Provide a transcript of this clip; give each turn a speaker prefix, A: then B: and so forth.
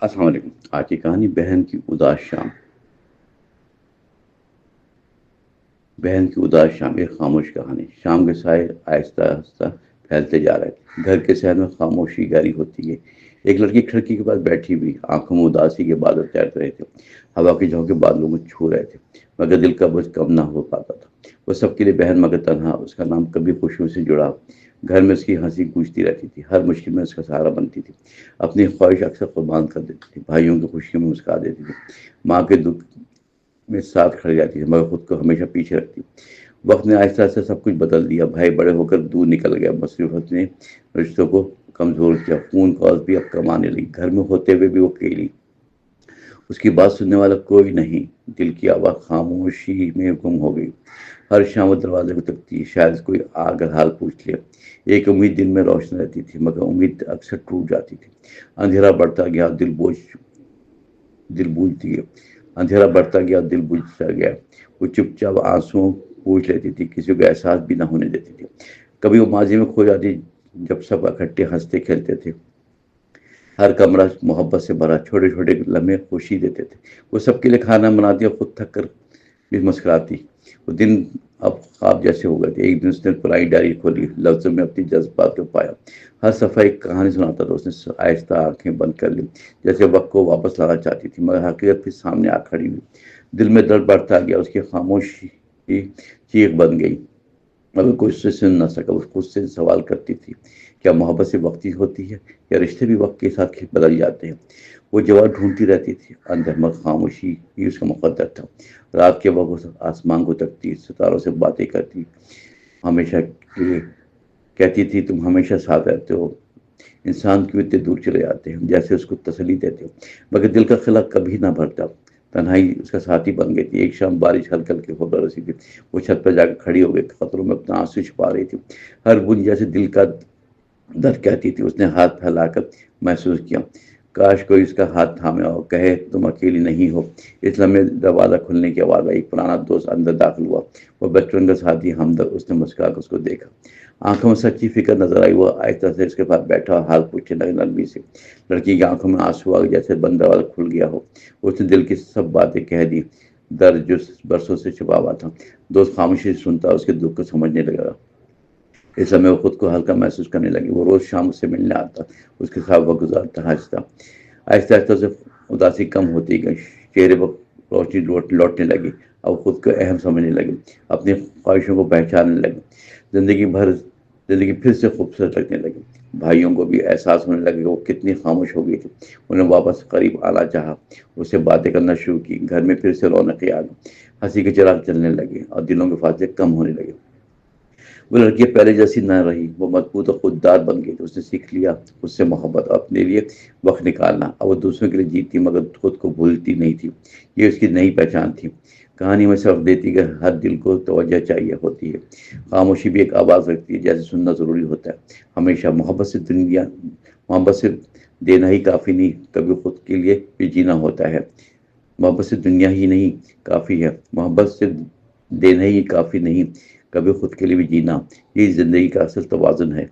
A: السلام علیکم۔ آج کی کہانی بہن کی اداس شام۔ بہن کی اداس شام، ایک خاموش کہانی۔ شام کے سائے آہستہ آہستہ پھیلتے جا رہے تھے، گھر کے شہر میں خاموشی گہری ہوتی ہے۔ ایک لڑکی کھڑکی کے پاس بیٹھی ہوئی، آنکھوں میں اداسی کے بادل تیرتے رہے تھے، ہوا کے جھونکے بادلوں کو چھو رہے تھے، مگر دل کا بوجھ کم نہ ہو پاتا تھا۔ وہ سب کے لیے بہن مگر تنہا، اس کا نام کبھی خوشیوں سے جڑا۔ گھر میں اس کی ہنسی گونجتی رہتی تھی، ہر مشکل میں اس کا سہارا بنتی تھی، اپنی خواہش اکثر قربان کر دیتی تھی، بھائیوں کی خوشیوں میں مسکرا دیتی تھی، ماں کے دکھ میں ساتھ کھڑی جاتی تھی، مگر خود کو ہمیشہ پیچھے رکھتی۔ وقت نے آہستہ آہستہ سب کچھ بدل دیا، بھائی بڑے ہو کر دور نکل گیا، مصروفیت نے رشتوں کو کمزور کیا، فون کال بھی اب کم آنے لگی، گھر میں ہوتے ہوئے بھی وہ اکیلی، اس کی بات سننے والا کوئی نہیں، دل کی آواز خاموشی میں گم ہو گئی۔ ہر شام وہ دروازے کو تکتی، شاید کوئی آ کر حال پوچھ لے۔ ایک امید دل میں روشن رہتی تھی، مگر امید اکثر ٹوٹ جاتی تھی۔ اندھیرا بڑھتا گیا، دل بوجھتی ہے، اندھیرا بڑھتا گیا، دل بجھتا گیا۔ وہ چپ چاپ آنسو پوچھ لیتی تھی، کسی کو احساس بھی نہ ہونے دیتی تھی۔ کبھی وہ ماضی میں کھو جاتی، جب سب اکٹھے ہنستے کھیلتے تھے، ہر کمرہ محبت سے بھرا، چھوٹے چھوٹے لمحے خوشی دیتے تھے۔ وہ سب کے لیے کھانا بناتی اور خود تھک کر بھی مسکراتی۔ وہ دن اب خواب جیسے ہو گئے تھے۔ ایک دن اس نے پرانی ڈائری کھولی، لفظوں میں اپنی جذبات کو پایا۔ ہر صفحہ ایک کہانی سناتا تھا۔ اس نے آہستہ آنکھیں بند کر لی، جیسے وقت کو واپس لانا چاہتی تھی، مگر حقیقت پھر سامنے آ کھڑی ہوئی۔ دل میں درد بڑھتا گیا، اس کی خاموشی چیخ بن گئی، مگر کوئی اسے سن نہ سکا۔ وہ خود سے سوال کرتی تھی، کیا محبت سے وقتی ہوتی ہے، یا رشتے بھی وقت کے ساتھ بدل جاتے ہیں؟ وہ جواب ڈھونڈتی رہتی تھی، اندر میں خاموشی ہی اس کا مقدر تھا۔ رات کے وقت آسمان کو تکتی، ستاروں سے باتیں کرتی، ہمیشہ کے لیے کہتی تھی، تم ہمیشہ ساتھ رہتے ہو، انسان کیوں اتنے دور چلے جاتے ہیں، جیسے اس کو تسلی دیتے ہو، مگر دل کا خلا کبھی نہ بھرتا۔ تنہائی اس کا ساتھی بن گئی تھی۔ ایک شام بارش ہلکے ہلکے ہو برسی تھی، وہ چھت پر جا کر کھڑی ہو گئی، خطروں میں اپنا آنسو چھپا رہی تھی، ہر بوند جیسے دل کا درد کہتی تھی۔ اس نے ہاتھ پھیلا کر محسوس کیا، کاش کوئی اس کا ہاتھ تھامے اور کہے تم اکیلی نہیں ہو۔ اس لمحے دروازہ کھلنے کی آواز آئی، ایک پرانا دوست اندر داخل ہوا، وہ بچپن کا ساتھی ہمدرد۔ اس نے مسکرا کر اس کو دیکھا، آنکھوں میں سچی فکر نظر آئی۔ وہ آہستہ سے اس کے پاس بیٹھا اور حال پوچھنے لگا نرمی سے۔ لڑکی کی آنکھوں میں آنسو آ گئے، جیسے بند دروازہ کھل گیا ہو۔ اس نے دل کی سب باتیں کہہ دی، درد جو برسوں سے چھپا ہوا تھا۔ دوست خاموشی سے سنتا، اس کے دکھ کو سمجھنے لگا۔ اس سمے وہ خود کو ہلکا محسوس کرنے لگی۔ وہ روز شام اس سے ملنے آتا، اس کے ساتھ وقت گزارتا، ہنستا۔ آہستہ آہستہ سے اداسی کم ہوتی گئی، چہرے پر روشنی لوٹنے لگی۔ اب خود کو اہم سمجھنے لگی، اپنی خواہشوں کو پہچاننے لگی، زندگی پھر سے خوبصورت لگنے لگی۔ بھائیوں کو بھی احساس ہونے لگا کہ وہ کتنی خاموش ہو گئی تھی۔ انہیں واپس قریب آنا چاہا، اس سے باتیں کرنا شروع کی۔ گھر میں پھر سے رونقیں آ گئی، ہنسی کے چراغ چلنے لگے اور دلوں کے فاصلے کم ہونے لگے۔ وہ لڑکی پہلے جیسی نہ رہی، وہ مضبوط اور خوددار بن گئی تھی۔ اس نے سیکھ لیا اس سے محبت اور اپنے لیے وقت نکالنا۔ اب وہ دوسروں کے لیے جیتی، مگر خود کو بھولتی نہیں تھی۔ یہ اس کی نئی پہچان تھی۔ کہانی میں سبق دیتی کہ ہر دل کو توجہ چاہیے ہوتی ہے، خاموشی بھی ایک آواز رکھتی ہے، جیسے سننا ضروری ہوتا ہے ہمیشہ۔ محبت سے دینا ہی کافی نہیں، کبھی خود کے لیے بھی جینا ہوتا ہے۔ محبت سے دنیا ہی نہیں کافی ہے، محبت سے دینا ہی کافی نہیں، کبھی خود کے لیے بھی جینا، یہ زندگی کا اصل توازن ہے۔